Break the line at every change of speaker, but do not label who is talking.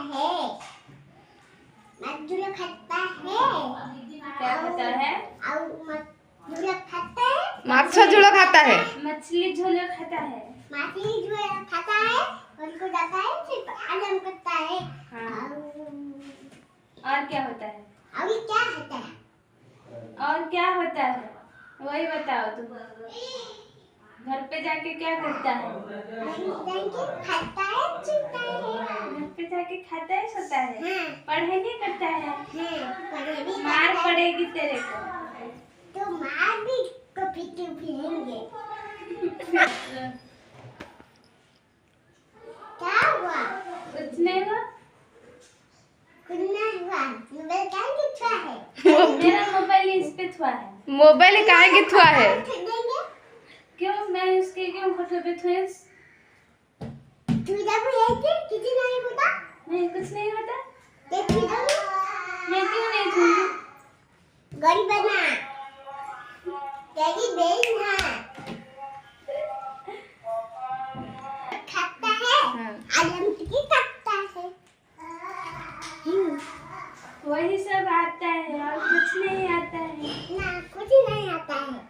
है। मछली खाता है।
क्या खाता है?
मछली खाता है।
माछा झोला खाता है।
मछली झोला खाता है।
मछली झोला खाता है। उनको जाता है सिर्फ आलम करता है।
हाँ। और क्या होता है?
अभी क्या होता है?
और क्या होता है वही बताओ तुम। घर पे जाके क्या करता है?
खाता है, सोता है।
घर पे जाके खाता है, सोता है।
हाँ।
पढ़ाई नहीं करता है।
हाँ, पढ़ाई भी
मार
करता है।
पड़ेगी तेरे को।
तो मार भी को पीटू फिरेंगे। क्या हुआ?
कुछ नहीं हुआ।
कुछ नहीं हुआ। मोबाइल कहाँ गिरा है?
मेरा मोबाइल इस पे छुआ है।
मोबाइल काहे के थुआ है?
देंगे?
क्यों मैं उसके क्यों फोटो पे छुए?
तू जब ऐसे किसी नहीं होता?
नहीं कुछ नहीं होता।
देखी तो
मैं क्यों नहीं छूऊंगी?
गरीब बना। तेरी बहन है। खाता है।
हाँ।
आलम की खाता है।
वही सब आता है और कुछ नहीं आता है।
ना कुछ नहीं आता है।